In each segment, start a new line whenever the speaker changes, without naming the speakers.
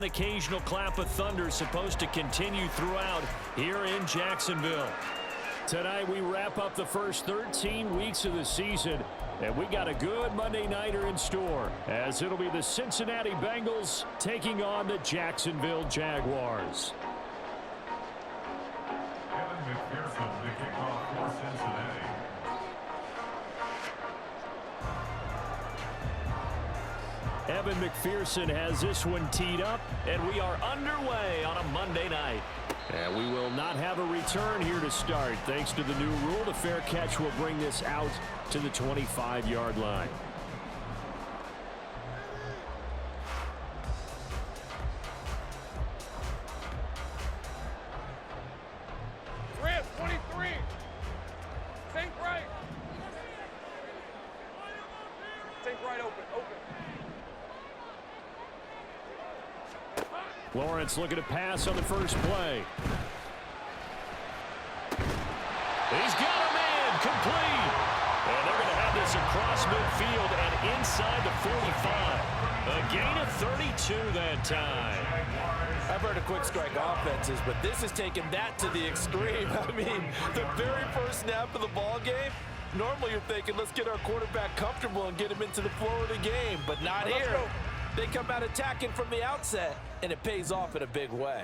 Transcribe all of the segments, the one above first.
An occasional clap of thunder is supposed to continue throughout here in Jacksonville. Tonight we wrap up the first 13 weeks of the season, and we got a good Monday nighter in store, as it'll be the Cincinnati Bengals taking on the Jacksonville Jaguars.
McPherson to kick off for Cincinnati.
Evan McPherson has this one teed up, and we are underway on a Monday night. And we will not have a return here to start. Thanks to the new rule, the fair catch will bring this out to the 25-yard line.
Rip, 23. Think right. Think right, open.
Lawrence looking to pass on the first play. He's got a man, complete. And they're going to have this across midfield and inside the 45. A gain of 32 that time.
I've heard of quick strike offenses, but this has taken that to the extreme. I mean, the very first snap of the ball game, normally you're thinking, let's get our quarterback comfortable and get him into the flow of the game, but not here. They come out attacking from the outset, and it pays off in a big way.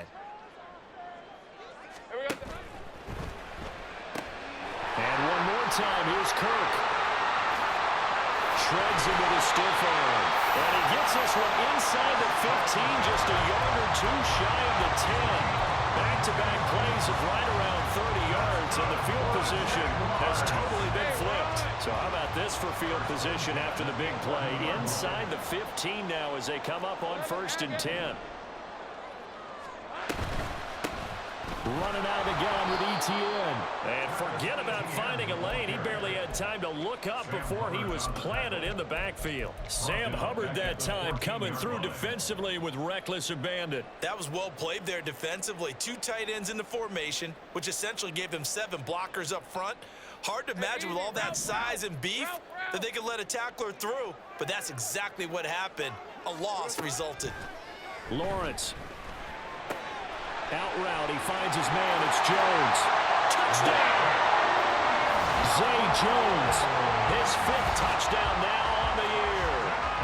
And one more time, here's Kirk. Shreds him with a stiff arm. And he gets this one inside the 15, just a yard or two shy of the 10. Back-to-back plays of right around 30 yards, and the field position has totally been flipped. So how about this for field position after the big play? Inside the 15 now as they come up on 1st and 10. Running out of the gun with ETN. And forget about finding a lane. He barely had time to look up before he was planted in the backfield. Sam Hubbard that time coming through defensively with reckless abandon.
That was well played there defensively. 2 tight ends in the formation, which essentially gave them 7 blockers up front. Hard to imagine with all that size and beef that they could let a tackler through, but that's exactly what happened. A loss resulted.
Lawrence. Out route, he finds his man, it's Jones. Touchdown! Zay Jones, his 5th touchdown now on the year.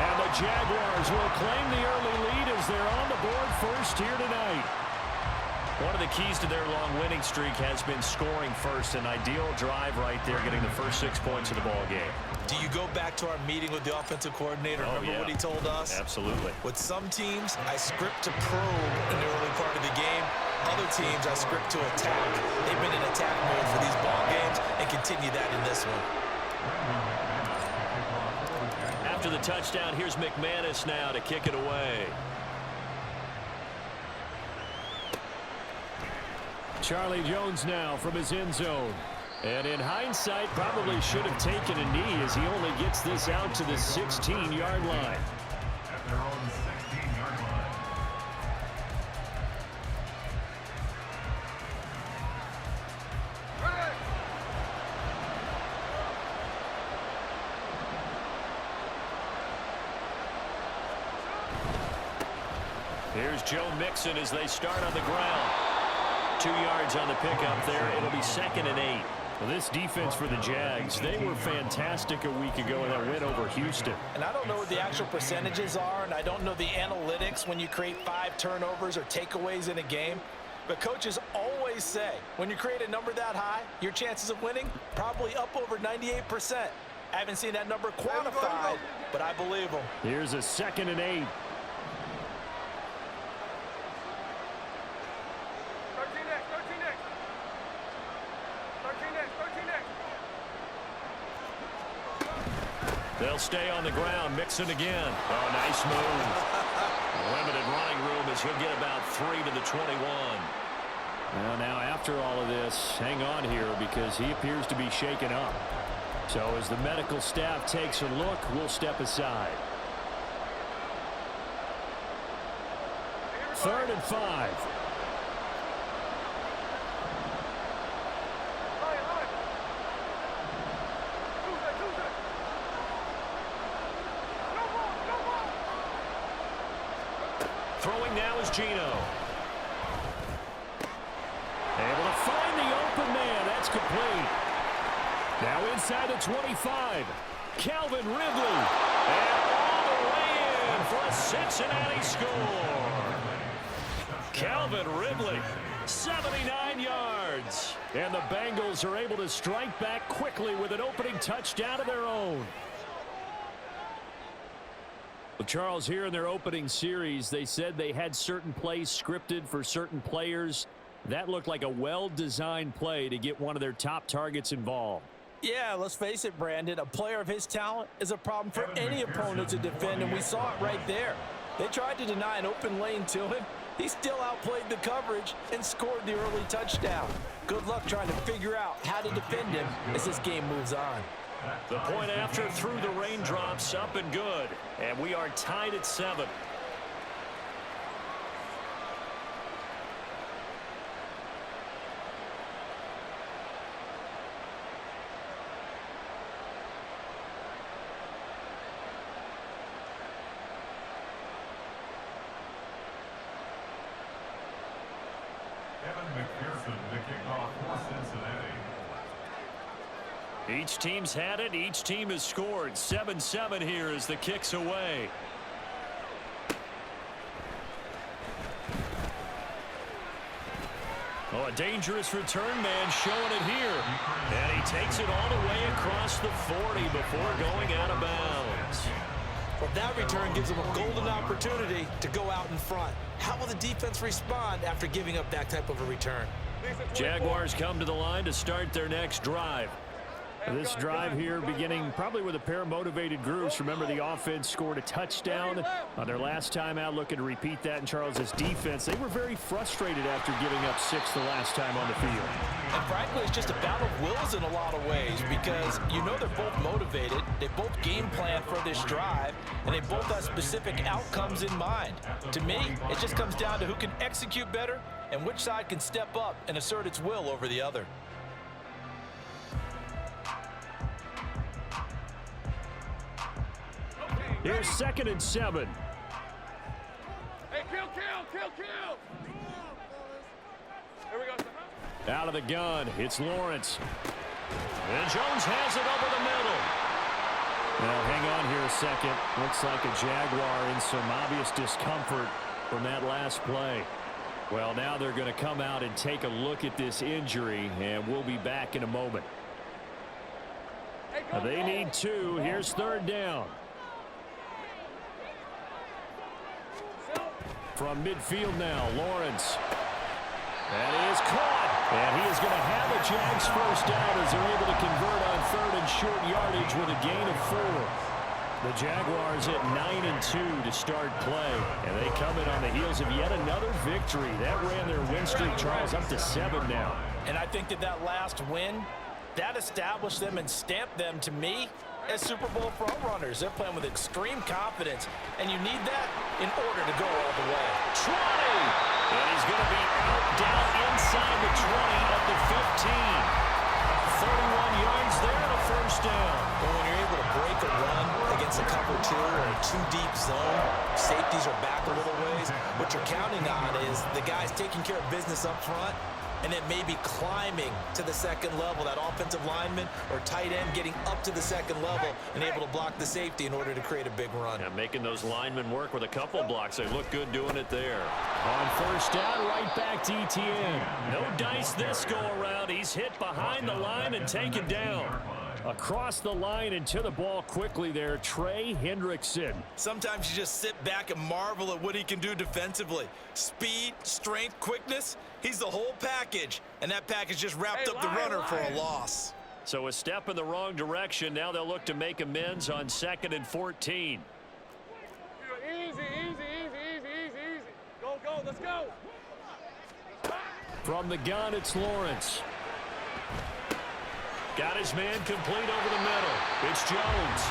And the Jaguars will claim the early lead as they're on the board first here tonight. One of the keys to their long winning streak has been scoring first. An ideal drive right there, getting the first 6 points of the ball game.
Do you go back to our meeting with the offensive coordinator? Remember what he told us?
Absolutely.
With some teams, I script to probe in the early part of the game. Other teams, I script to attack. They've been in attack mode for these ball games and continue that in this one.
After the touchdown, here's McManus now to kick it away. Charlie Jones now from his end zone. And in hindsight, probably should have taken a knee as he only gets this out to the 16-yard line.
At their own 16-yard line.
Here's Joe Mixon as they start on the ground. 2 yards on the pickup there. It'll be 2nd and 8. Well, this defense for the Jags, they were fantastic a week ago in that win over Houston.
And I don't know what the actual percentages are, and I don't know the analytics when you create 5 turnovers or takeaways in a game. But coaches always say, when you create a number that high, your chances of winning probably up over 98%. I haven't seen that number quantified, but I believe them.
Here's a 2nd and 8. They'll stay on the ground. Mixon again. Oh, nice move. Limited running room as he'll get about 3 to the 21. Well, now after all of this, hang on here because he appears to be shaken up. So as the medical staff takes a look, we'll step aside. 3rd and 5. Throwing now goes Gino. Able to find the open man. That's complete. Now inside the 25. Calvin Ridley. And all the way in for a Cincinnati score. Calvin Ridley, 79 yards. And the Bengals are able to strike back quickly with an opening touchdown of their own. Well, Charles, here in their opening series, they said they had certain plays scripted for certain players. That looked like a well-designed play to get one of their top targets involved.
Yeah, let's face it, Brandon. A player of his talent is a problem for any opponent to defend, and we saw it right there. They tried to deny an open lane to him. He still outplayed the coverage and scored the early touchdown. Good luck trying to figure out how to defend him as this game moves on.
The point after through the raindrops, up and good. And we are tied at 7.
The kickoff for Cincinnati.
Each team's had it. Each team has scored. 7-7 here as the kick's away. Oh, a dangerous return man showing it here. And he takes it all the way across the 40 before going out of bounds.
Well, that return gives them a golden opportunity to go out in front. How will the defense respond after giving up that type of a return?
Jaguars come to the line to start their next drive. This drive here beginning probably with a pair of motivated groups. Remember, the offense scored a touchdown on their last time out. Looking to repeat that in Charles's defense. They were very frustrated after giving up 6 the last time on the field.
And frankly, it's just a battle of wills in a lot of ways because you know they're both motivated. They both game plan for this drive, and they both have specific outcomes in mind. To me, it just comes down to who can execute better and which side can step up and assert its will over the other.
Here's 2nd and 7.
Hey, kill! Here we go.
Out of the gun, it's Lawrence. And Jones has it over the middle. Now, hang on here a second. Looks like a Jaguar in some obvious discomfort from that last play. Well, now they're going to come out and take a look at this injury, and we'll be back in a moment. Now, they need 2. Here's 3rd down. From midfield now, Lawrence. That is caught. And he is going to have a Jags first down as they're able to convert on 3rd and short yardage with a gain of 4. The Jaguars at 9-2 to start play. And they come in on the heels of yet another victory. That ran their win streak, Charles, up to 7 now.
And I think that last win, that established them and stamped them, to me, as Super Bowl frontrunners. They're playing with extreme confidence, and you need that in order to go all the way.
20! And he's going to be out down inside the 20 at the 15. 31 yards there and a first down.
Well, when you're able to break a run against a cover 2 or a 2-deep zone, safeties are back a little ways. What you're counting on is the guys taking care of business up front, and then maybe climbing to the 2nd level, that offensive lineman or tight end getting up to the 2nd level and able to block the safety in order to create a big run.
Yeah, making those linemen work with a couple blocks. They look good doing it there. On first down, right back to ETN. No dice this go around. He's hit behind the line and taken down. Across the line and to the ball quickly there, Trey Hendrickson.
Sometimes you just sit back and marvel at what he can do defensively. Speed, strength, quickness, he's the whole package. And that package just wrapped up the runner for a loss.
So a step in the wrong direction. Now they'll look to make amends on 2nd and 14.
Easy. Go, let's go.
From the gun, it's Lawrence. Got his man complete over the middle. It's Jones.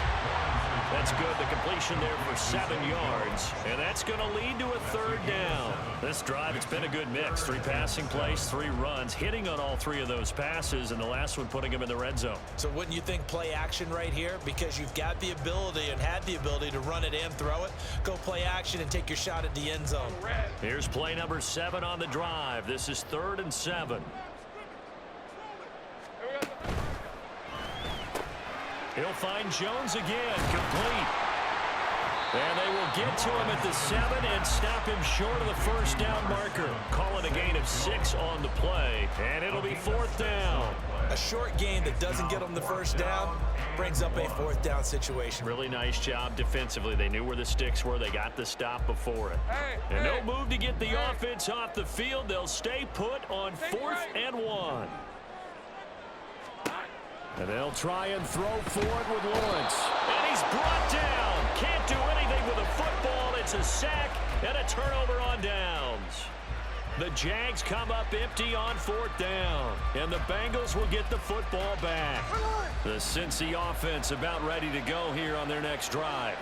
That's good. The completion there for 7 yards. And that's going to lead to a 3rd down. This drive, it's been a good mix. 3 passing plays, 3 runs, hitting on all 3 of those passes, and the last one putting him in the red zone.
So wouldn't you think play action right here? Because you've got the ability and had the ability to run it and throw it. Go play action and take your shot at the end zone.
Here's play number 7 on the drive. This is 3rd and 7. He'll find Jones again, complete. And they will get to him at the 7 and stop him short of the first down marker. Call it a gain of 6 on the play, and it'll be 4th down.
A short gain that doesn't get them the first down brings up a 4th down situation.
Really nice job defensively. They knew where the sticks were. They got the stop before it. And no move to get the offense off the field. They'll stay put on 4th and 1. And they'll try and throw forward with Lawrence. And he's brought down. Can't do anything with a football. It's a sack and a turnover on downs. The Jags come up empty on 4th down. And the Bengals will get the football back. The Cincy offense about ready to go here on their next drive.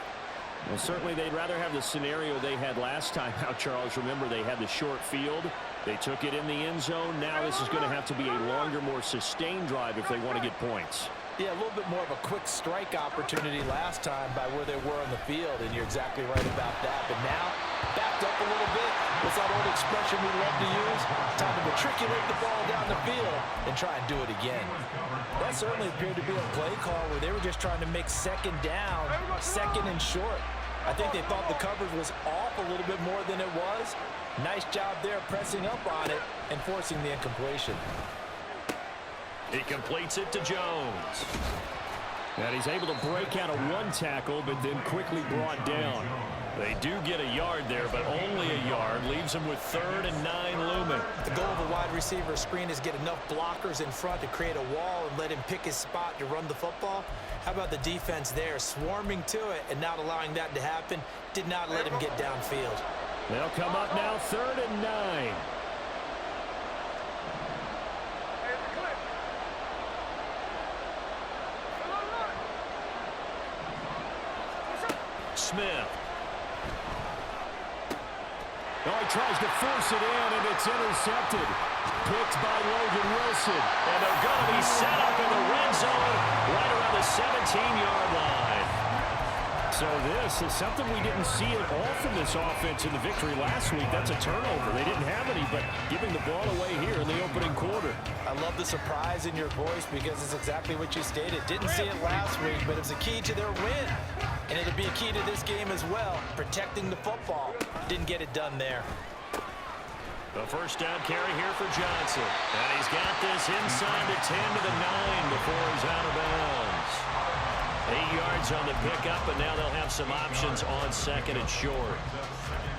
Well, certainly they'd rather have the scenario they had last time out, Charles. Remember, they had the short field. They took it in the end zone. Now this is going to have to be a longer, more sustained drive if they want to get points.
Yeah, a little bit more of a quick strike opportunity last time by where they were on the field, and you're exactly right about that. But now, backed up a little bit. What's that old expression we love to use? Time to matriculate the ball down the field and try and do it again. That certainly appeared to be a play call where they were just trying to make 2nd down, 2nd and short. I think they thought the coverage was off a little bit more than it was. Nice job there pressing up on it and forcing the incompletion.
He completes it to Jones. And he's able to break out of 1 tackle, but then quickly brought down. They do get a yard there, but only a yard. Leaves him with 3rd and 9 looming.
The goal of a wide receiver screen is get enough blockers in front to create a wall and let him pick his spot to run the football. How about the defense there, swarming to it and not allowing that to happen? Did not let him get downfield.
They'll come up now 3rd and 9. Smith. Oh, he tries to force it in, and it's intercepted. Picked by Logan Wilson. And they're going to be set up in the red zone right around the 17-yard line. So this is something we didn't see at all from this offense in the victory last week. That's a turnover. They didn't have any, but giving the ball away here in the opening quarter.
I love the surprise in your voice because it's exactly what you stated. Didn't see it last week, but it's a key to their win. And it'll be a key to this game as well, protecting the football. Didn't get it done there.
The first down carry here for Johnson. And he's got this inside the 10 to the 9 before he's out of bounds. 8 yards on the pickup, and now they'll have some options on 2nd and short.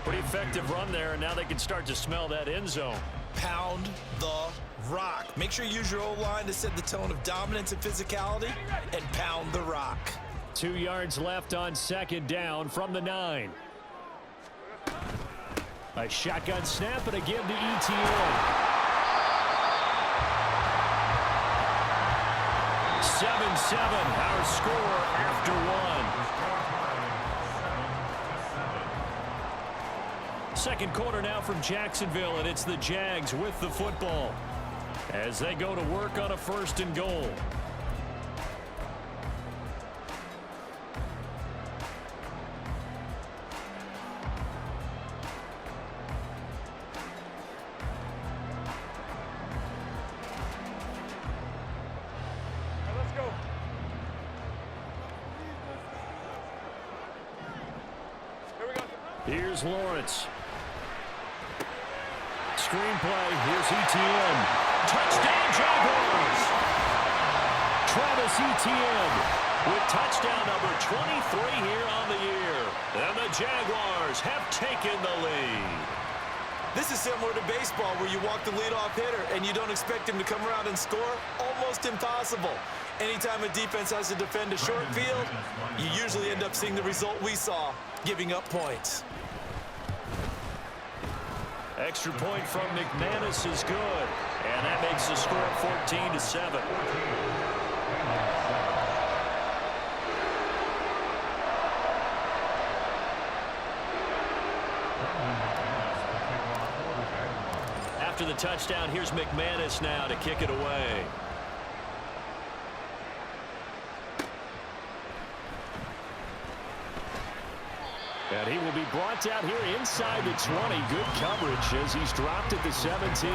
Pretty effective run there, and now they can start to smell that end zone.
Pound the rock. Make sure you use your O-line to set the tone of dominance and physicality, and pound the rock.
2 yards left on 2nd down from the 9. A shotgun snap and a give to ETN. 7-7, our score after 1. Second quarter now from Jacksonville, and it's the Jags with the football as they go to work on a 1st and goal. Here's Lawrence. Screenplay. Here's ETN. Touchdown, Jaguars! Travis Etienne with touchdown number 23 here on the year. And the Jaguars have taken the lead.
This is similar to baseball where you walk the leadoff hitter and you don't expect him to come around and score. Almost impossible. Anytime a defense has to defend a short field, you usually end up seeing the result we saw, giving up points.
Extra point from McManus is good. And that makes the score 14-7. after the touchdown. Here's McManus now to kick it away. And he will be brought down here inside the 20. Good coverage as he's dropped at the 17.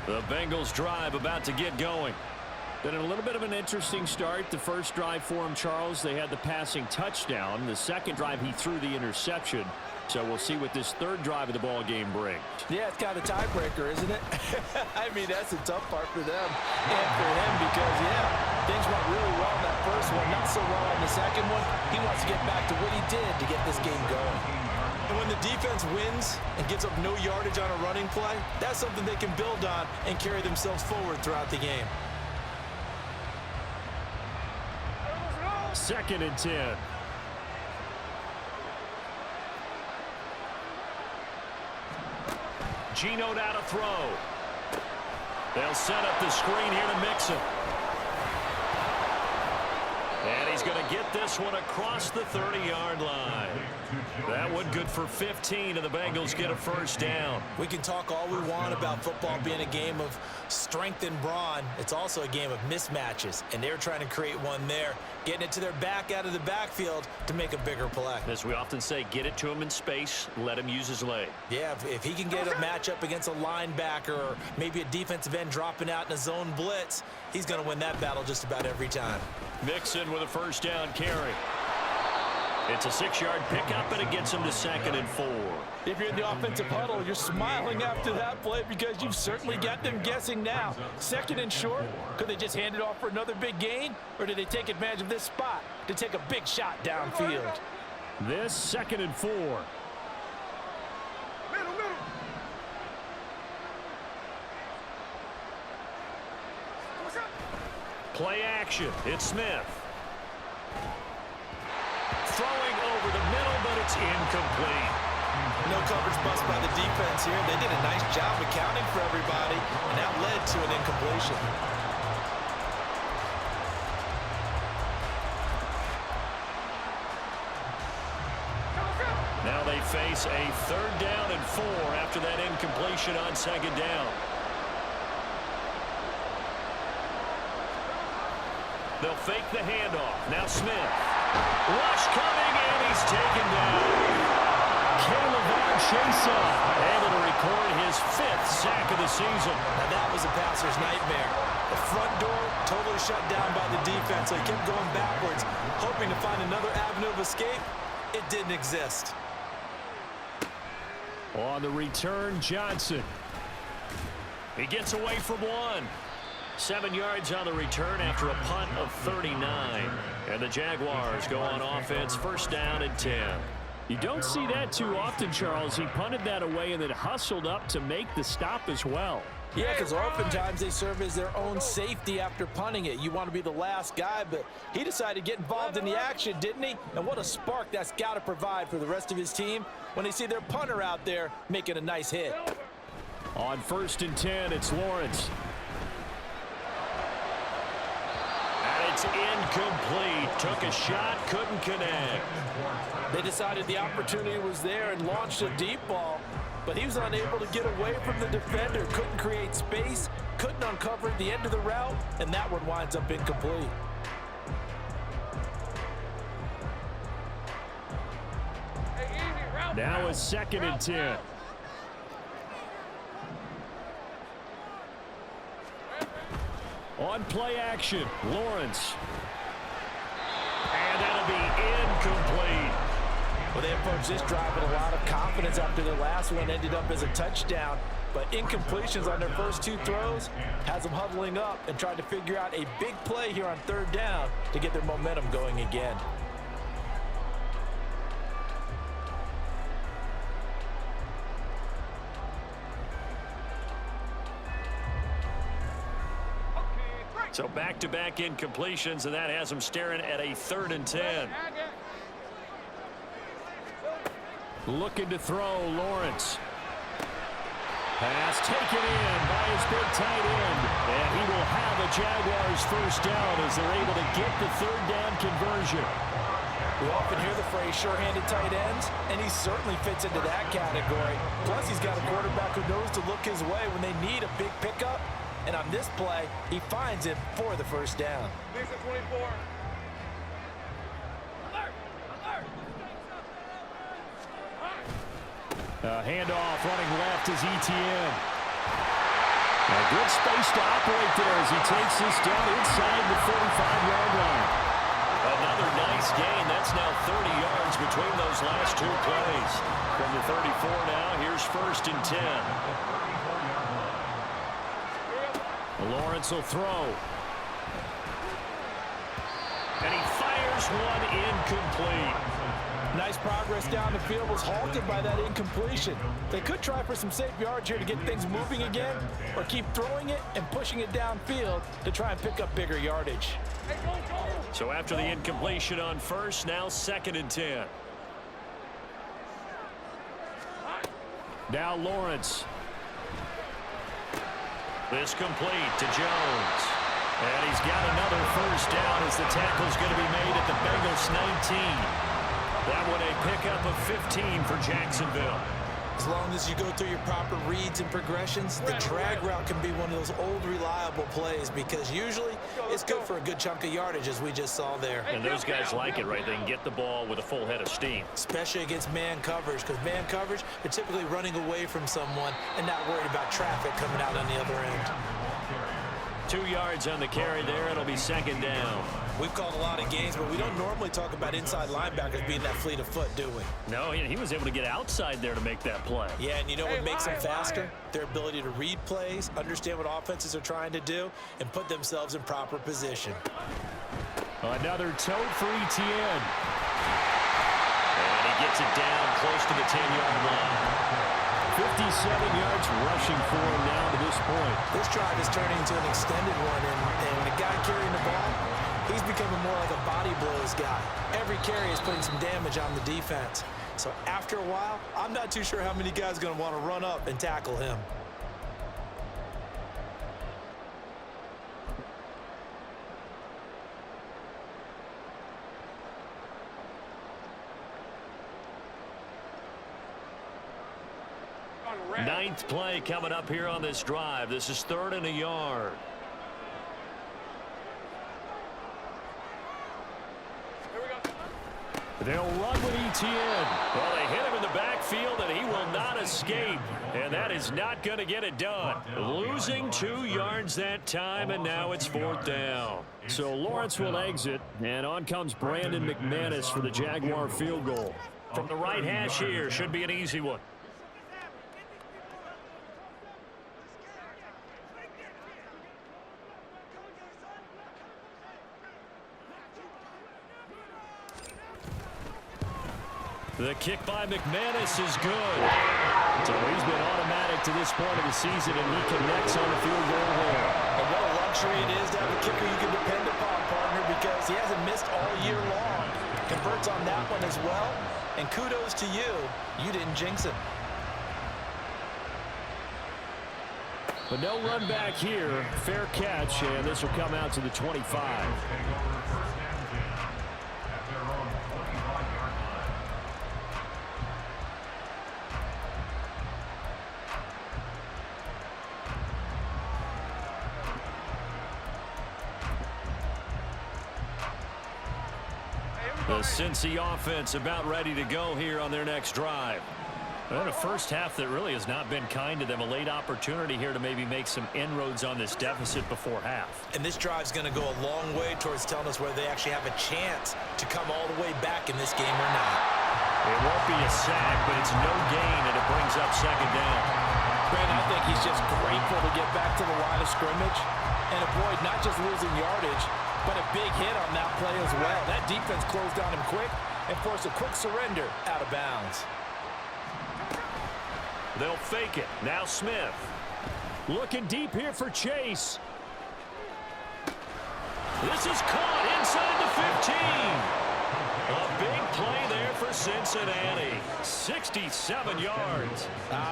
The Bengals drive about to get going. Been a little bit of an interesting start. The first drive for him, Charles, they had the passing touchdown. The second drive, he threw the interception. So we'll see what this third drive of the ball game brings.
Yeah, it's kind of a tiebreaker, isn't it? I mean, that's the tough part for them and for him because, yeah, things went really well in that first one, not so well in the second one. He wants to get back to what he did to get this game going. And when the defense wins and gives up no yardage on a running play, that's something they can build on and carry themselves forward throughout the game.
2nd and 10. Geno now to throw. They'll set up the screen here to Mixon. And he's going to get this one across the 30-yard line. That one good for 15, and the Bengals get a first down.
We can talk all we want about football being a game of strength and brawn. It's also a game of mismatches, and they're trying to create one there, getting it to their back out of the backfield to make a bigger play.
As we often say, get it to him in space, let him use his leg.
Yeah, if he can get a matchup against a linebacker or maybe a defensive end dropping out in a zone blitz, he's going to win that battle just about every time.
Mixon with a first down carry. It's a 6-yard pickup, and it gets him to 2nd and 4.
If you're in the offensive huddle, you're smiling after that play because you've certainly got them guessing now. 2nd and short, could they just hand it off for another big gain? Or did they take advantage of this spot to take a big shot downfield?
This 2nd and 4. Play action. It's Smith. Throwing over the middle, but it's incomplete.
No coverage bust by the defense here. They did a nice job accounting for everybody, and that led to an incompletion.
Now they face a 3rd down and 4 after that incompletion on 2nd down. They'll fake the handoff. Now Smith. Rush coming, and he's taken down. Caleb Chase able to record his 5th sack of the season.
Now that was a passer's nightmare. The front door totally shut down by the defense, so he kept going backwards, hoping to find another avenue of escape. It didn't exist.
On the return, Johnson. He gets away from one. 7 yards on the return after a punt of 39. And the Jaguars go on offense, 1st down and 10. You don't see that too often, Charles. He punted that away and then hustled up to make the stop as well.
Yeah, because oftentimes they serve as their own safety after punting it. You want to be the last guy, but he decided to get involved in the action, didn't he? And what a spark that's got to provide for the rest of his team when they see their punter out there making a nice hit.
On 1st and 10, it's Lawrence. And it's incomplete. Took a shot, couldn't connect.
They decided the opportunity was there and launched a deep ball, but he was unable to get away from the defender. Couldn't create space, couldn't uncover the end of the route, and that one winds up incomplete.
Now a 2nd and 10. On play action, Lawrence. And that'll be incomplete.
Well, they approached this drive with a lot of confidence after their last one ended up as a touchdown. But incompletions on their first 2 throws has them huddling up and trying to figure out a big play here on 3rd down to get their momentum going again.
So back-to-back incompletions, and that has them staring at a 3rd and 10. Looking to throw, Lawrence. Pass taken in by his big tight end. And he will have a Jaguars 1st down as they're able to get the 3rd down conversion.
We often hear the phrase sure-handed tight ends, and he certainly fits into that category. Plus, he's got a quarterback who knows to look his way when they need a big pickup. And on this play, he finds it for the first down.
Lisa 24.
Handoff running left is ETN. A good space to operate there as he takes this down inside the 45-yard line. Another nice gain. That's now 30 yards between those last two plays. From the 34 now, here's 1st and 10. Lawrence will throw. And he fires one incomplete.
Nice progress down the field was halted by that incompletion. They could try for some safe yards here to get things moving again, or keep throwing it and pushing it downfield to try and pick up bigger yardage.
Hey, go!
So after the incompletion on 1st, now 2nd and 10. Now Lawrence. This complete to Jones. And he's got another 1st down as the tackle's going to be made at the Bengals 19. That one a pickup of 15 for Jacksonville.
As long as you go through your proper reads and progressions, the drag route can be one of those old reliable plays because usually it's good for a good chunk of yardage as we just saw there.
And those guys like it, right? They can get the ball with a full head of steam.
Especially against man coverage, because man coverage, they're typically running away from someone and not worried about traffic coming out on the other end.
2 yards on the carry there. It'll be 2nd down.
We've called a lot of games, but we don't normally talk about inside linebackers being that fleet of foot, do we?
No, he was able to get outside there to make that play.
Yeah, and you know what makes them faster? Their ability to read plays, understand what offenses are trying to do, and put themselves in proper position.
Another tote for ETN. And he gets it down close to the 10-yard line. 57 yards rushing for him now to this point.
This drive is turning into an extended one, and the guy carrying the ball, he's becoming more like a body blows guy. Every carry is putting some damage on the defense. So after a while, I'm not too sure how many guys are going to want to run up and tackle him.
Ninth play coming up here on this drive. This is 3rd and a yard. They'll run with ETN. Well, they hit him in the backfield, and he will not escape. And that is not going to get it done. Losing 2 yards that time, and now it's 4th down. So Lawrence will exit, and on comes Brandon McManus for the Jaguar field goal. From the right hash here, should be an easy one. The kick by McManus is good. So he's been automatic to this point of the season, and he connects on the field goal there.
And what a luxury it is to have a kicker you can depend upon, partner, because he hasn't missed all year long. Converts on that one as well. And kudos to you. You didn't jinx him.
But no run back here. Fair catch, and this will come out to the 25. The Cincy offense about ready to go here on their next drive. And a first half that really has not been kind to them. A late opportunity here to maybe make some inroads on this deficit before half.
And this drive's going to go a long way towards telling us whether they actually have a chance to come all the way back in this game or not.
It won't be a sack, but it's no gain, and it brings up 2nd down.
Brandon, I think he's just grateful to get back to the line of scrimmage and avoid not just losing yardage, but a big hit on that play as well. That defense closed on him quick and forced a quick surrender out of bounds.
They'll fake it. Now Smith. Looking deep here for Chase. This is caught inside the 15. A big play there for Cincinnati. 67 yards.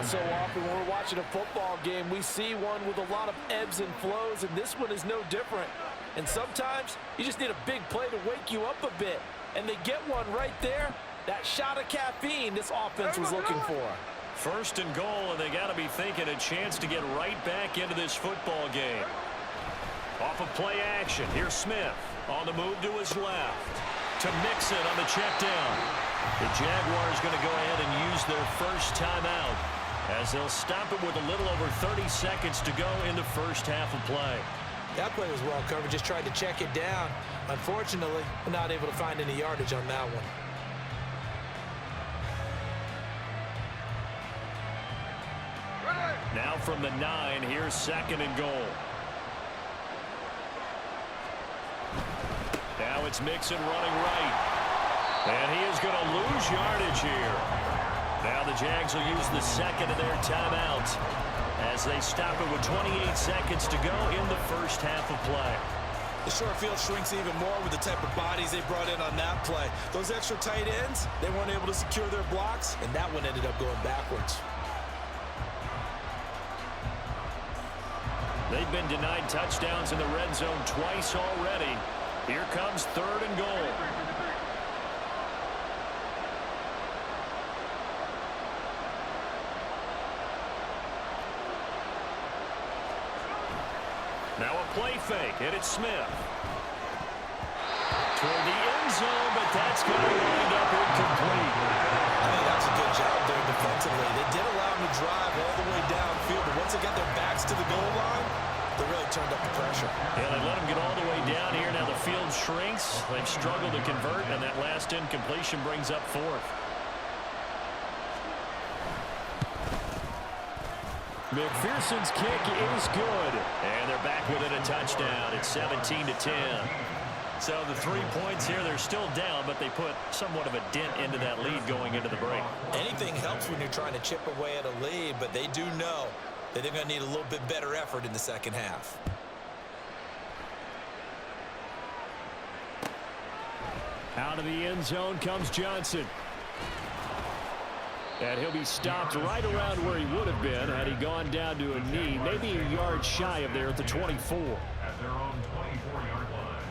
So often when we're watching a football game, we see one with a lot of ebbs and flows, and this one is no different. And sometimes you just need a big play to wake you up a bit. And they get one right there. That shot of caffeine this offense was looking for.
First and goal, and they got to be thinking a chance to get right back into this football game. Off of play action, here's Smith on the move to his left. To Mixon on the check down. The Jaguars going to go ahead and use their first timeout as they'll stop it with a little over 30 seconds to go in the first half of play.
That play was well covered, just tried to check it down. Unfortunately, we're not able to find any yardage on that one.
Now from the 9, here's second and goal. Now it's Mixon running right. And he is going to lose yardage here. Now the Jags will use the second of their timeouts as they stop it with 28 seconds to go in the first half of play.
The short field shrinks even more with the type of bodies they brought in on that play. Those extra tight ends, they weren't able to secure their blocks, and that one ended up going backwards.
They've been denied touchdowns in the red zone twice already. Here comes third and goal. Now a play fake, and it's Smith. Toward the end zone, but that's going to wind up incomplete.
I mean, that's a good job there defensively. They did allow them to drive all the way downfield, but once they got their backs to the goal line, they really turned up the pressure.
Yeah, they let them get all the way down here. Now the field shrinks. They've struggled to convert, and that last incompletion brings up fourth. McPherson's kick is good. And they're back within a touchdown. It's 17-10. So the 3 points here, they're still down, but they put somewhat of a dent into that lead going into the break.
Anything helps when you're trying to chip away at a lead, but they do know that they're going to need a little bit better effort in the second half.
Out of the end zone comes Johnson. And he'll be stopped right around where he would have been had he gone down to a knee, maybe a yard shy of there at the 24.
At their own 24-yard line.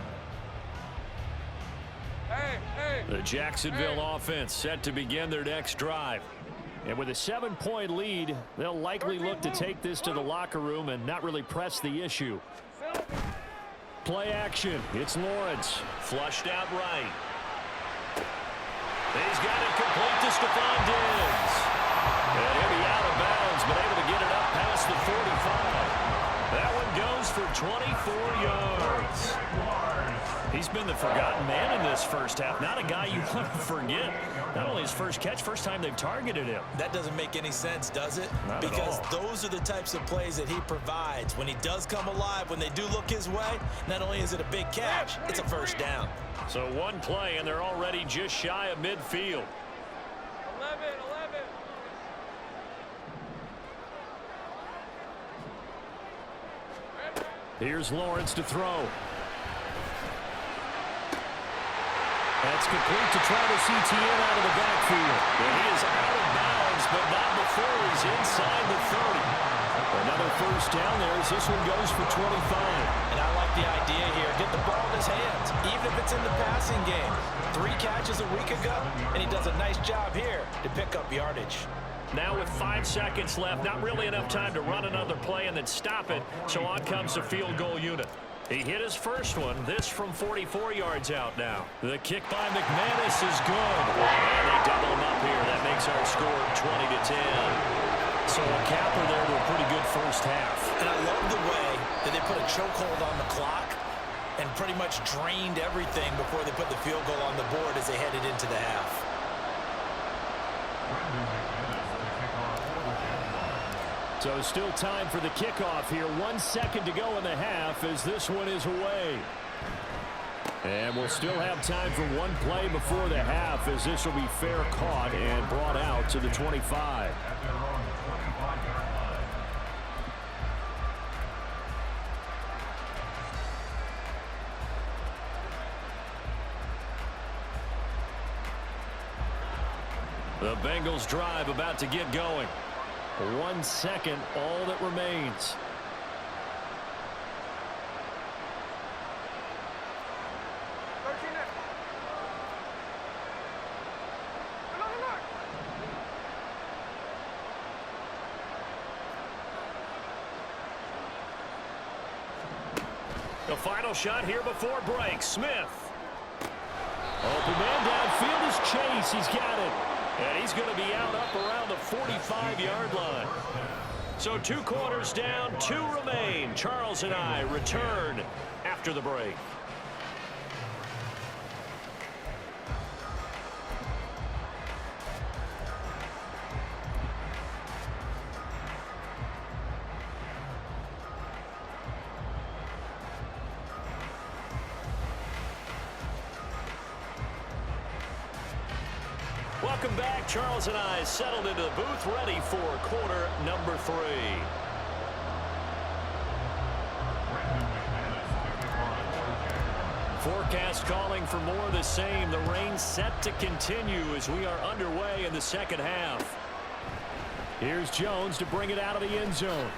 Hey.
The Jacksonville offense set to begin their next drive. And with a 7-point lead, they'll likely look to take this to the locker room and not really press the issue. Play action. It's Lawrence. Flushed out right. He's got it complete to Stephon Diggs. And he'll be out of bounds, but able to get it up past the 45. That one goes for 24 yards. He's been the forgotten man in this first half. Not a guy you want to forget. Not only his first catch, first time they've targeted him.
That doesn't make any sense, does it?
Not at
because
all.
those are the types of plays that he provides. When he does come alive, when they do look his way, not only is it a big catch, it's a first down.
So one play, and they're already just shy of midfield.
11.
Here's Lawrence to throw. That's complete to Travis Etienne out of the backfield. And he is out of bounds, but not before he's inside the 30. Another first down there as this one goes for 25.
And I like the idea here. Get the ball in his hands, even if it's in the passing game. 3 catches a week ago, and he does a nice job here to pick up yardage.
Now with 5 seconds left, not really enough time to run another play and then stop it, so on comes the field goal unit. He hit his first one, this from 44 yards out now. The kick by McManus is good. And they double him up here. That makes our score 20-10. So a capper there to a pretty good first half.
And I love the way that they put a chokehold on the clock and pretty much drained everything before they put the field goal on the board as they headed into the half.
So still time for the kickoff here. 1 second to go in the half as this one is away. And we'll still have time for one play before the half as this will be fair caught and brought out to the 25. The Bengals drive about to get going. 1 second, all that remains. The final shot here before break. Smith. Open man downfield is Chase. He's got it. And he's going to be out up around the 45-yard line. So 2 quarters down, 2 remain. Charles and I return after the break. Welcome back. Charles and I settled into the booth, ready for quarter number 3. Forecast calling for more of the same. The rain set to continue as we are underway in the second half. Here's Jones to bring it out of the end zone.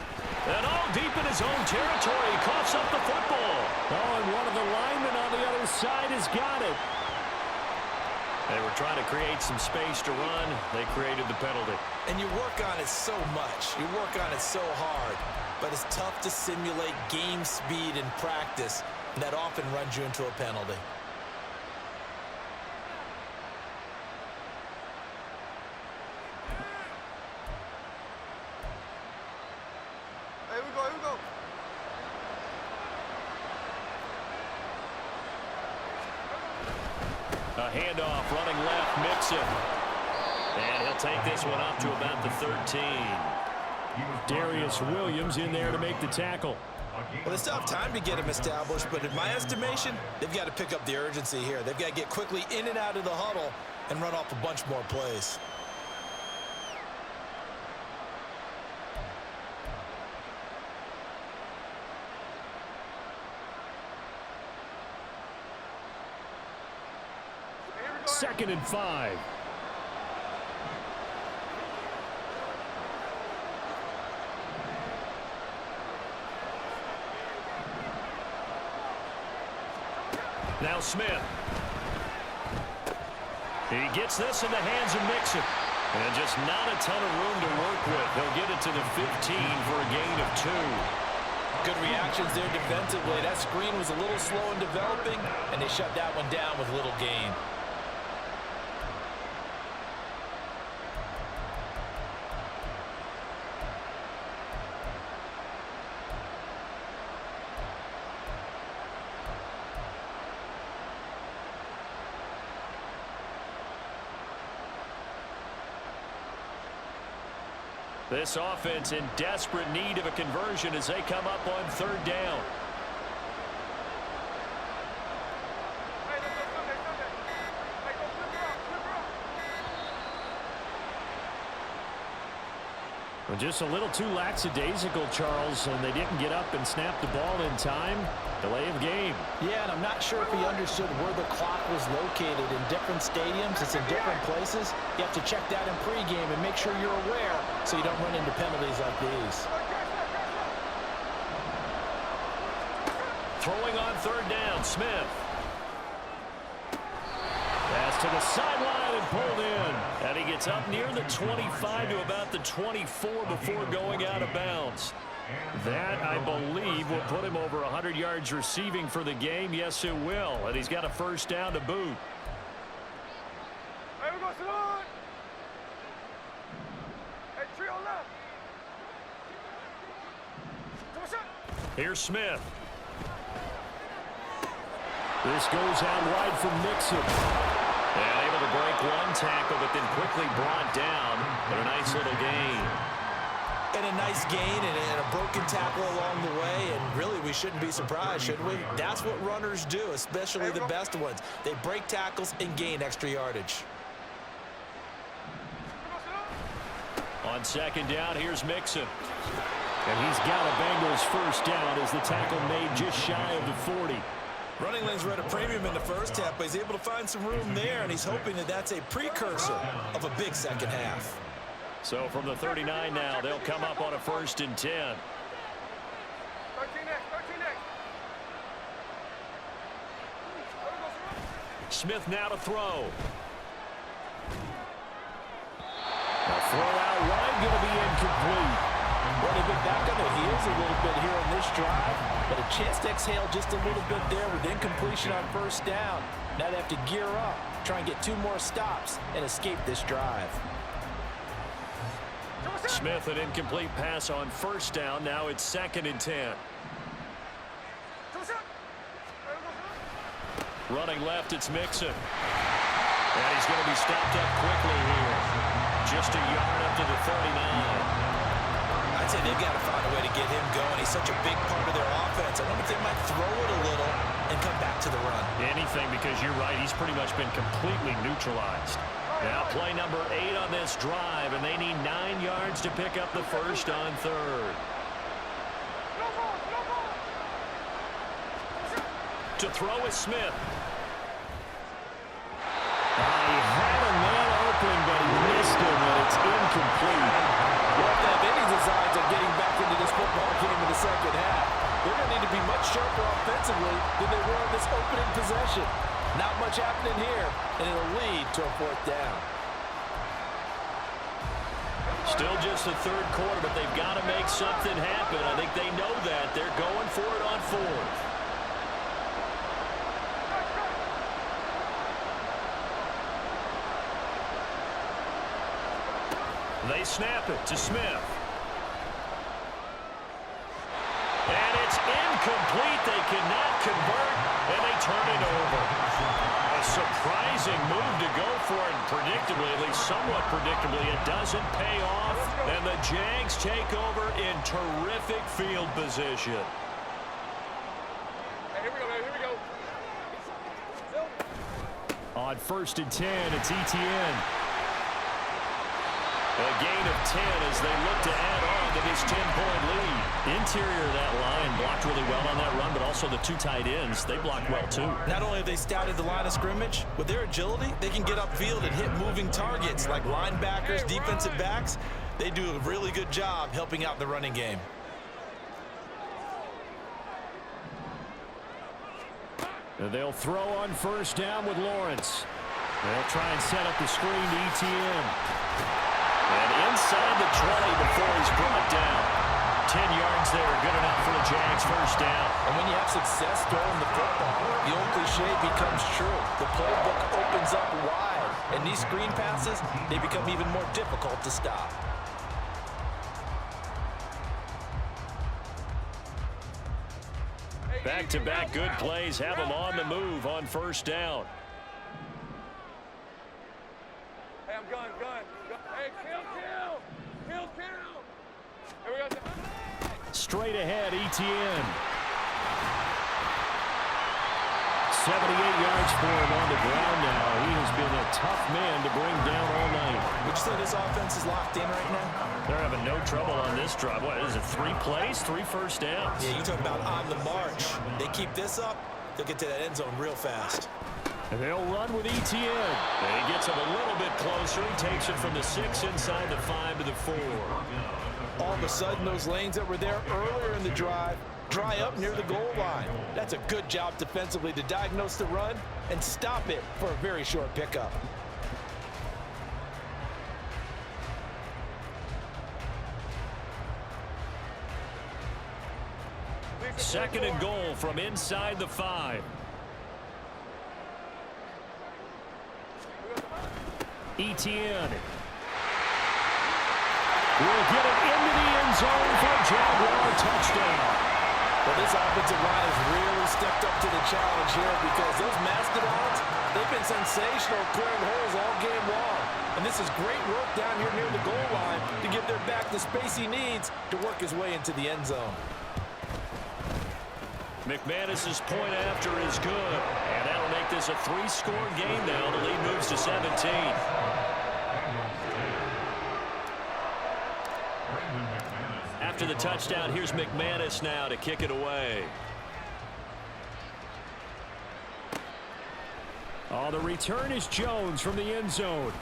And all deep in his own territory. He coughs up the football. Oh, and one of the linemen on the other side has got it. They were trying to create some space to run. They created the penalty.
And you work on it so much. You work on it so hard. But it's tough to simulate game speed in practice. And that often runs you into a penalty.
Here we go, here we go.
A handoff running left, Mixon. And he'll take this one up to about the 13. Darius Williams in there to make the tackle.
Well, they still have time to get him established, but in my estimation, they've got to pick up the urgency here. They've got to get quickly in and out of the huddle and run off a bunch more plays.
Second and 5. Now Smith. He gets this in the hands of Mixon. And just not a ton of room to work with. He'll get it to the 15 for a gain of 2.
Good reactions there defensively. That screen was a little slow in developing, and they shut that one down with little gain.
This offense in desperate need of a conversion as they come up on 3rd down. Well, just a little too lackadaisical, Charles, and they didn't get up and snap the ball in time. Delay of game.
Yeah, and I'm not sure if he understood where the clock was located. In different stadiums, it's in different places. You have to check that in pregame and make sure you're aware so you don't run into penalties like these.
Throwing on 3rd down, Smith. Pass to the sideline and pulled in. And he gets up near the 25 to about the 24 before going out of bounds. That, I believe, will put him over 100 yards receiving for the game. Yes, it will. And he's got a 1st down to boot.
Here we go, Salon. Hey, trio left. Come on,
Here's Smith. This goes out wide from Mixon. And able to break one tackle, but then quickly brought down. But a nice little gain.
And a nice gain and a broken tackle along the way. And really, we shouldn't be surprised, should we? That's what runners do, especially the best ones. They break tackles and gain extra yardage.
On 2nd down, here's Mixon. And he's got a Bengals 1st down as the tackle made just shy of the 40.
Running lanes were at a premium in the first half, but he's able to find some room there, and he's hoping that that's a precursor of a big second half.
So from the 39 now, they'll come up on a 1st and 10.
13 next.
Smith now to throw. A throw out wide, going to be incomplete.
Well, they've been back on their heels a little bit here on this drive, but a chance to exhale just a little bit there with incompletion on first down. Now they have to gear up, try and get 2 more stops, and escape this drive.
Smith, an incomplete pass on first down. Now it's 2nd and 10. Running left, it's Mixon. And he's going to be stopped up quickly here. Just a yard up to the 39.
I'd say they've got to find a way to get him going. He's such a big part of their offense. I wonder if they might throw it a little and come back to the run.
Anything, because you're right. He's pretty much been completely neutralized. Now play number 8 on this drive, and they need 9 yards to pick up the first on 3rd. To throw is Smith. He had a man open, but he missed him, and it's incomplete.
Well, if they have any designs on getting back into this football game in the second half, they're going to need to be much sharper offensively than they were in this opening possession. Not much happening here, and it'll lead to a 4th down.
Still just the 3rd quarter, but they've got to make something happen. I think they know that. They're going for it on 4th. They snap it to Smith. And it's incomplete. They cannot convert, and they turn it over. A surprising move to go for it, and predictably, at least somewhat predictably, it doesn't pay off, and the Jags take over in terrific field position.
Hey, here we go, man. Here we go.
On 1st and 10, it's ETN. A gain of 10 as they look to add on to this 10-point lead. Interior of that line blocked really well on that run, but also the 2 tight ends, they blocked well too.
Not only have they scouted the line of scrimmage, with their agility, they can get upfield and hit moving targets like linebackers, defensive backs. They do a really good job helping out the running game.
And they'll throw on first down with Lawrence. They'll try and set up the screen to ETN. And inside the 20 before he's brought down. 10 yards there, good enough for the Jags first down.
And when you have success throwing the football, the old cliche becomes true. The playbook opens up wide, and these screen passes, they become even more difficult to stop.
Back-to-back good plays have them on the move on first down.
Hey, I'm gun. Hey, kill. Here we go.
Straight ahead, ETN. 78 yards for him on the ground now. He has been a tough man to bring down all night.
Would you say this offense is locked in right now?
They're having no trouble on this drive. What is it, 3 plays, 3 first downs?
Yeah, you talk about on the march. They keep this up, they'll get to that end zone real fast.
And they'll run with ETN. And he gets him a little bit closer. He takes it from the 6 inside the 5 to the 4.
All of a sudden, those lanes that were there earlier in the drive dry up near the goal line. That's a good job defensively to diagnose the run and stop it for a very short pickup.
Second and goal from inside the 5. ETN will get it into the end zone for a Jaguar touchdown.
Well, this offensive line has really stepped up to the challenge here because those mastodons, they've been sensational clearing holes all game long. And this is great work down here near the goal line to give their back the space he needs to work his way into the end zone.
McManus's point after is good, and that'll make this a 3-score game now. The lead moves to 17. After the touchdown, here's McManus now to kick it away. Oh, the return is Jones from the end zone.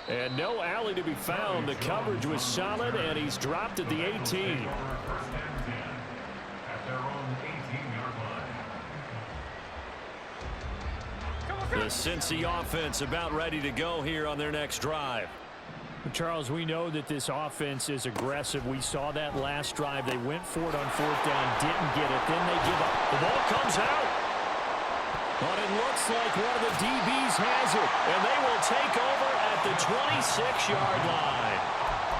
And no alley to be found. The coverage was solid, and he's dropped at the 18. The Cincy offense about ready to go here on their next drive. Charles, we know that this offense is aggressive. We saw that last drive. They went for it on fourth down, didn't get it. Then they give up. The ball comes out. But it looks like one of the DBs has it. And they will take over at the 26-yard line.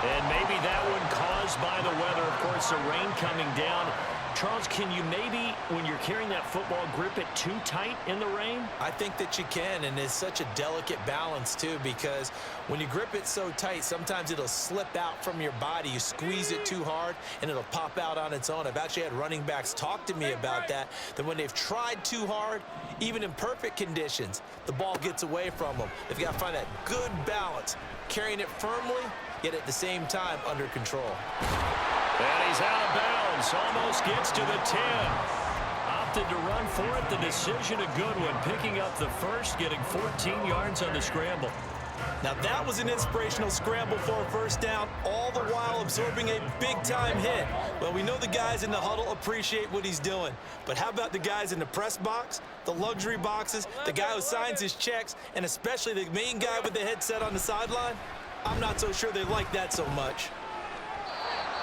And maybe that one caused by the weather. Of course, the rain coming down. Charles, can you maybe, when you're carrying that football, grip it too tight in the rain?
I think that you can, and it's such a delicate balance, too, because when you grip it so tight, sometimes it'll slip out from your body. You squeeze it too hard, and it'll pop out on its own. I've actually had running backs talk to me about that when they've tried too hard, even in perfect conditions, the ball gets away from them. They've got to find that good balance, carrying it firmly, yet at the same time under control.
And he's out of bounds. Almost gets to the 10. Opted to run for it. The decision a good one. Picking up the first, getting 14 yards on the scramble.
Now that was an inspirational scramble for a first down, all the while absorbing a big-time hit. Well, we know the guys in the huddle appreciate what he's doing. But how about the guys in the press box, the luxury boxes, the guy who signs his checks, and especially the main guy with the headset on the sideline? I'm not so sure they like that so much.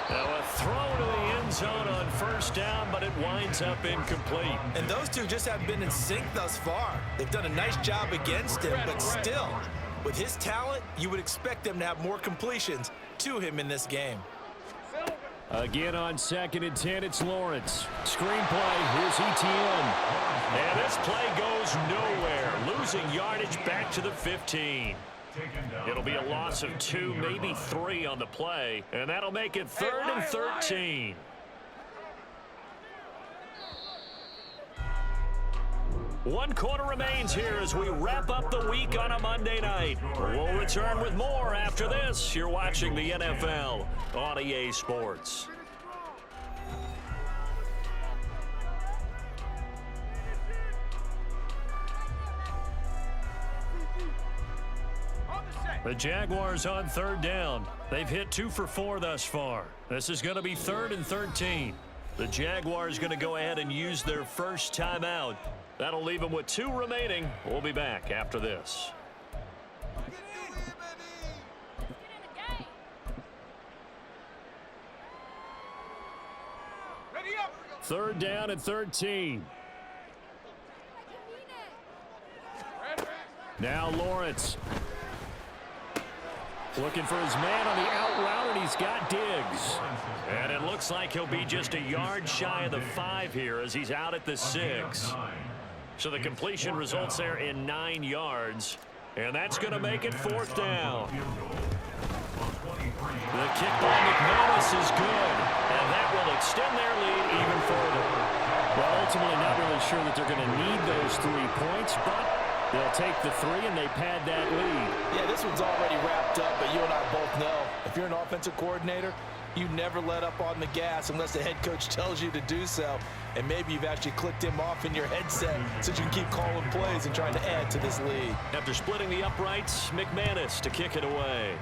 Now a throw to the end zone on first down, but it winds up incomplete.
And those two just haven't been in sync thus far. They've done a nice job against him, but still, with his talent, you would expect them to have more completions to him in this game.
Again on 2nd and 10, it's Lawrence. Screenplay, here's ETN. And this play goes nowhere. Losing yardage back to the 15. It'll be a loss of 2, maybe 3 on the play, and that'll make it 3rd and 13. One quarter remains here as we wrap up the week on a Monday night. We'll return with more after this. You're watching the NFL on EA Sports. The Jaguars on 3rd down. They've hit 2 for 4 thus far. This is going to be 3rd and 13. The Jaguars going to go ahead and use their first timeout. That'll leave them with 2 remaining. We'll be back after this. Third down and 13. Now Lawrence. Looking for his man on the out route, and he's got Diggs. And it looks like he'll be just a yard shy of the 5 here as he's out at the 6. So the completion results there in 9 yards. And that's going to make it 4th down. The kick by McManus is good. And that will extend their lead even further. Well, ultimately not really sure that they're going to need those 3 points, but they'll take the 3 and they pad that lead.
Yeah, this one's already wrapped up, but you and I both know if you're an offensive coordinator, you never let up on the gas unless the head coach tells you to do so. And maybe you've actually clicked him off in your headset so you can keep calling plays and trying to add to this lead.
After splitting the uprights, McManus to kick it away.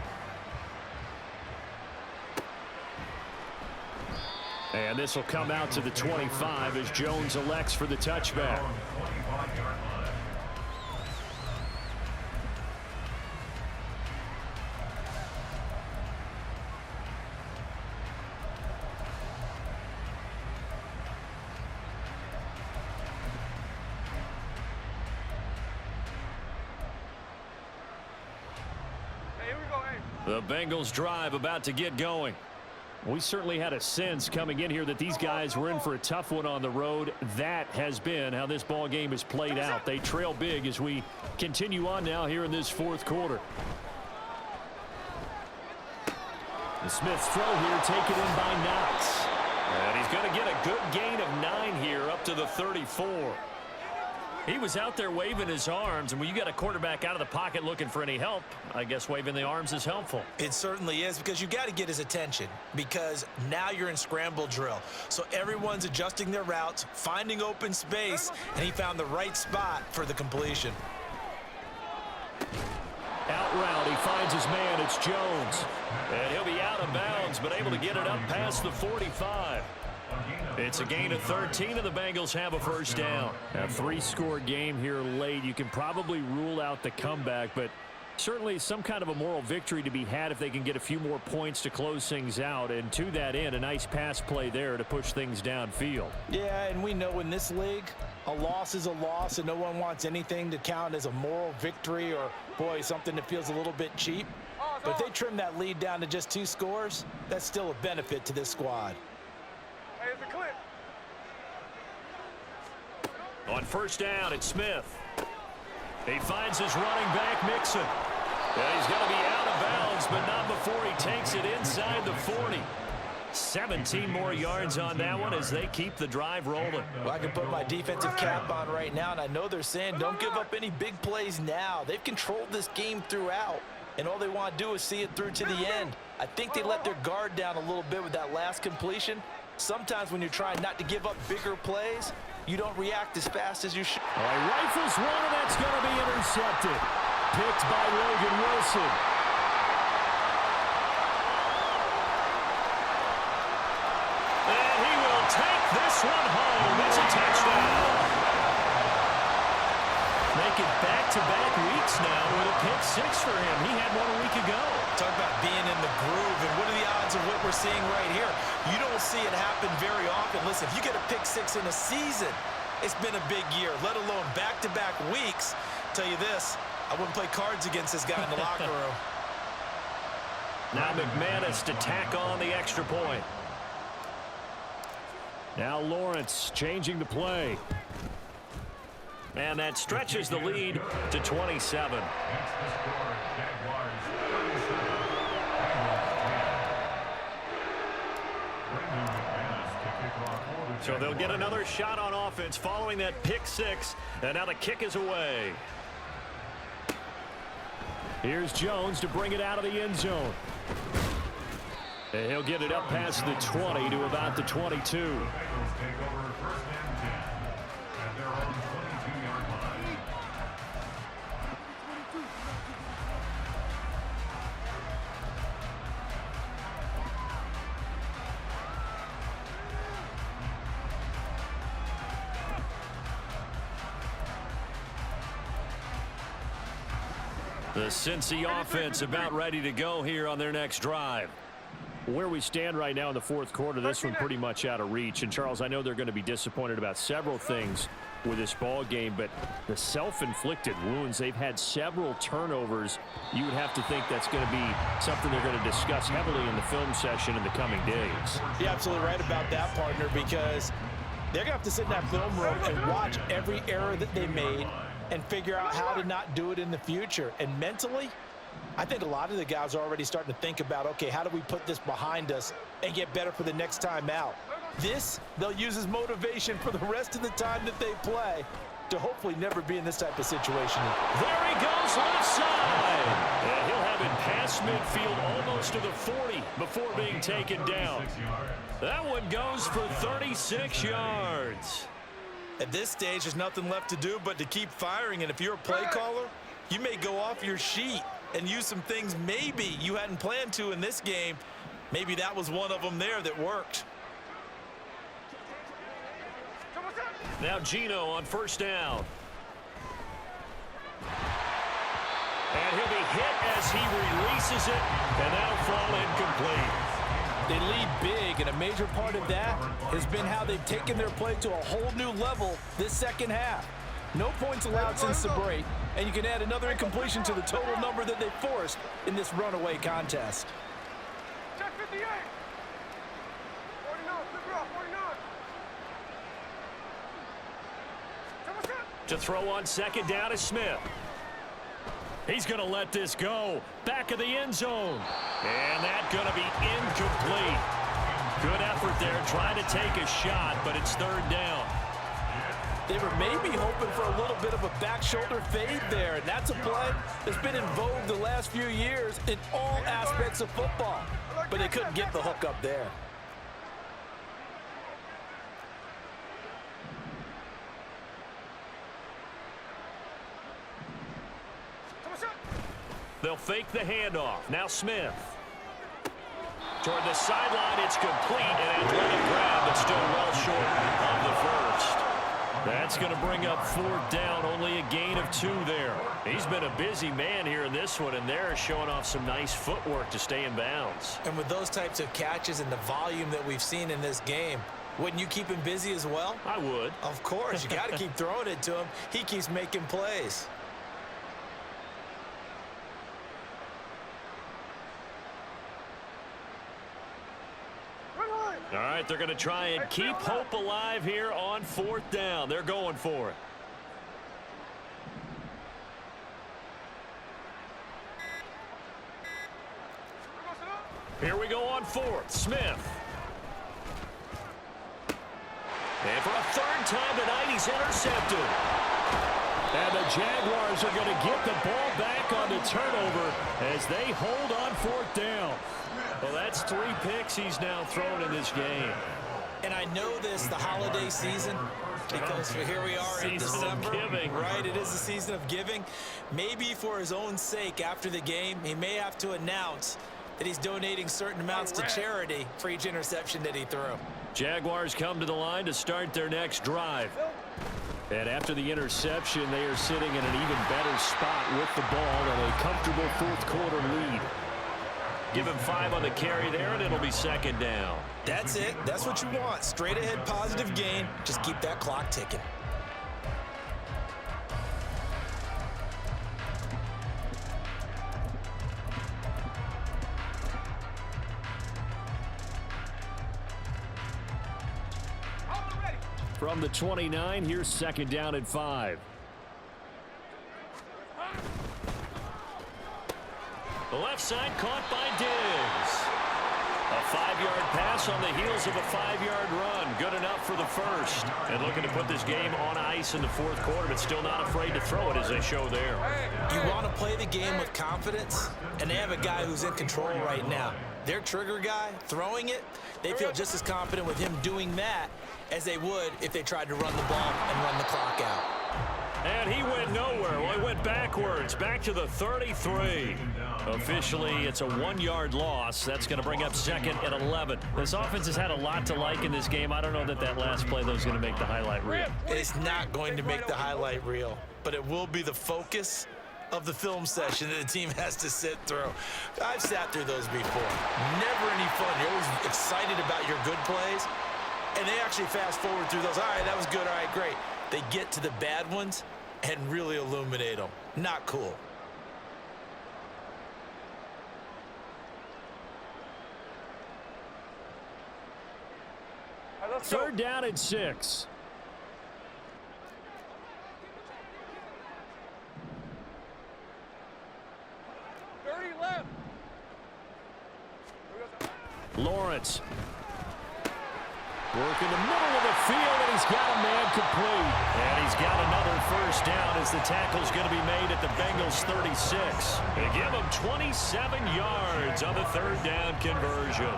And this will come out to the 25 as Jones elects for the touchback. The Bengals drive about to get going. We certainly had a sense coming in here that these guys were in for a tough one on the road. That has been how this ball game has played out. They trail big as we continue on now here in this 4th quarter. The Smith's throw here taken in by Knox. And he's going to get a good gain of 9 here up to the 34. He was out there waving his arms, and when you got a quarterback out of the pocket looking for any help, I guess waving the arms is helpful.
It certainly is, because you got to get his attention, because now you're in scramble drill. So everyone's adjusting their routes, finding open space, and he found the right spot for the completion.
Out route, he finds his man, it's Jones. And he'll be out of bounds, but able to get it up past the 45. It's a gain of 13, and the Bengals have a first down. A 3-score game here late. You can probably rule out the comeback, but Certainly some kind of a moral victory to be had if they can get a few more points to close things out. And to that end, a nice pass play there to push things downfield.
Yeah, and we know in this league, a loss is a loss, and no one wants anything to count as a moral victory or, boy, something that feels a little bit cheap. But if they trim that lead down to just 2 scores, that's still a benefit to this squad.
Hey, it's a clip.
On first down, it's Smith. He finds his running back, Mixon. And he's going to be out of bounds, but not before he takes it inside the 40. 17 more yards on that one as they keep the drive rolling.
Well, I can put my defensive cap on right now, and I know they're saying don't give up any big plays now. They've controlled this game throughout, and all they want to do is see it through to the end. I think they let their guard down a little bit with that last completion. Sometimes when you're trying not to give up bigger plays, you don't react as fast as you should.
All right, rifles one, and that's going to be intercepted. Picked by Logan Wilson. And he will take this one home. It's a touchdown. Make it back-to-back weeks now with a pick 6 for him. He had one a week ago.
Talk about being in the groove, and what are the odds of what we're seeing right here? You don't see it happen very often. Listen, if you get a pick 6 in a season, it's been a big year, let alone back-to-back weeks. Tell you this, I wouldn't play cards against this guy in the locker room.
Now McManus to tack on the extra point. Now Lawrence changing the play. And that stretches the lead to 27. So they'll get another shot on offense following that pick 6. And now the kick is away. Here's Jones to bring it out of the end zone. And he'll get it up past the 20 to about the 22. The Cincy offense about ready to go here on their next drive. Where we stand right now in the fourth quarter, this one pretty much out of reach. And, Charles, I know they're going to be disappointed about several things with this ball game, but the self-inflicted wounds, they've had several turnovers. You would have to think that's going to be something they're going to discuss heavily in the film session in the coming days.
You're absolutely right about that, partner, because they're going to have to sit in that film room and watch every error that they made and figure out how to not do it in the future. And mentally, I think a lot of the guys are already starting to think about, okay, how do we put this behind us and get better for the next time out? This, they'll use as motivation for the rest of the time that they play to hopefully never be in this type of situation.
There he goes, left side. And he'll have it past midfield almost to the 40 before being taken down. That one goes for 36 yards.
At this stage, there's nothing left to do but to keep firing. And if you're a play caller, you may go off your sheet and use some things maybe you hadn't planned to in this game. Maybe that was one of them there that worked.
Now Gino on first down. And he'll be hit as he releases it, and that'll fall incomplete.
They lead big, and a major part of that has been how they've taken their play to a whole new level this second half. No points allowed since the break, and you can add another incompletion to the total number that they forced in this runaway contest.
Check 58. 49, flip it off, 49.
To throw on second down is Smith. He's going to let this go. Back of the end zone. And that's going to be incomplete. Good effort there, trying to take a shot, but it's third down.
They were maybe hoping for a little bit of a back shoulder fade there, and that's a play that's been in vogue the last few years in all aspects of football. But they couldn't get the hook up there.
They'll fake the handoff. Now Smith. Toward the sideline, it's complete. An athletic grab, but still well short of the first. That's going to bring up 4th down, only a gain of 2 there. He's been a busy man here in this one, and they're showing off some nice footwork to stay in bounds.
And with those types of catches and the volume that we've seen in this game, wouldn't you keep him busy as well?
I would.
Of course. You got to keep throwing it to him. He keeps making plays.
All right, they're going to try and keep hope alive here on 4th down. They're going for it. Here we go on 4th. Smith. And for a 3rd time tonight, he's intercepted. And the Jaguars are going to get the ball back on the turnover as they hold on 4th down. Well, that's 3 picks he's now thrown in this game.
And I know this, the holiday season, because here we are in December.
Season of giving.
Right, it is the season of giving. Maybe for his own sake after the game, he may have to announce that he's donating certain amounts to charity for each interception that he threw.
Jaguars come to the line to start their next drive. And after the interception, they are sitting in an even better spot with the ball and a comfortable 4th quarter lead. Give him 5 on the carry there, and it'll be 2nd down.
That's it. That's what you want. Straight ahead positive gain. Just keep that clock ticking.
From the 29, here's 2nd down and 5. The left side caught by Diggs. A 5-yard pass on the heels of a 5-yard run. Good enough for the first. And looking to put this game on ice in the 4th quarter, but still not afraid to throw it as they show there.
You want to play the game with confidence, and they have a guy who's in control right now. Their trigger guy, throwing it, they feel just as confident with him doing that as they would if they tried to run the ball and run the clock out.
And he went nowhere. Well, he went backwards, back to the 33. Officially, it's a 1-yard loss. That's going to bring up 2nd and 11. This offense has had a lot to like in this game. I don't know that last play, though, is going to make the highlight reel.
It's not going to make the highlight reel, but it will be the focus of the film session that the team has to sit through. I've sat through those before. Never any fun. You're always excited about your good plays, and they actually fast forward through those. All right, that was good. All right, great. They get to the bad ones and really illuminate them. Not cool.
Right,
3rd down and 6.
left.
Lawrence. Work in the middle of the field, and he's got a man complete. And he's got another 1st down as the tackle's going to be made at the Bengals 36. They give him 27 yards on the 3rd down conversion.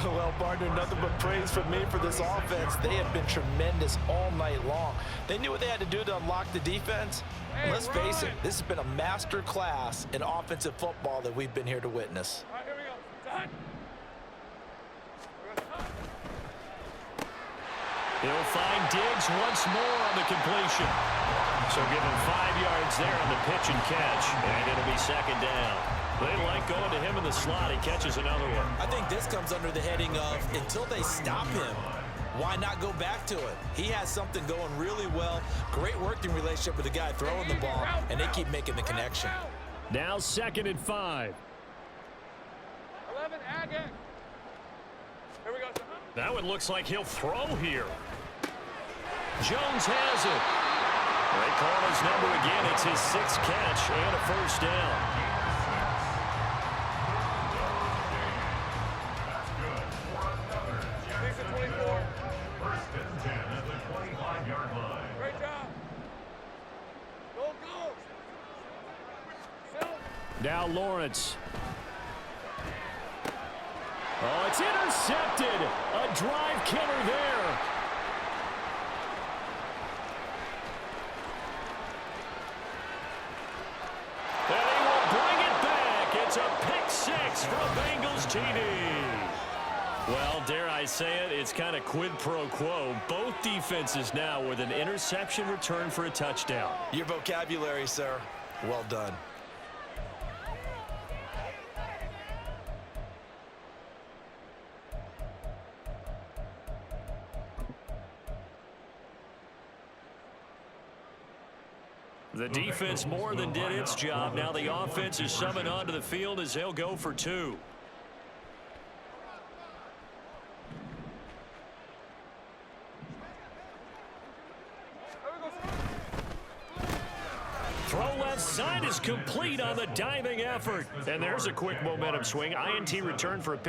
Well, partner, nothing but praise from me for this offense. They have been tremendous all night long. They knew what they had to do to unlock the defense. And let's face it, this has been a master class in offensive football that we've been here to witness.
All right, here we go. Done.
He'll find Diggs once more on the completion. So give him 5 yards there on the pitch and catch, and it'll be 2nd down. They like going to him in the slot. He catches another one.
I think this comes under the heading of until they stop him, why not go back to it? He has something going really well. Great working relationship with the guy throwing the ball, and they keep making the connection.
Now 2nd and 5.
11, Agate. Here we go.
That one looks like he'll throw here. Jones has it. They call his number again. It's his 6th catch and a 1st down. Now Lawrence. Oh, it's intercepted. A drive killer there. And he will bring it back. It's a pick 6 for Bengals TD. Well, dare I say it, it's kind of quid pro quo. Both defenses now with an interception return for a touchdown.
Your vocabulary, sir. Well done.
The defense more than did its job. Now the offense is summoned onto the field as they'll go for two. Throw left side is complete on the diving effort. And there's a quick momentum swing. INT return for a pitch.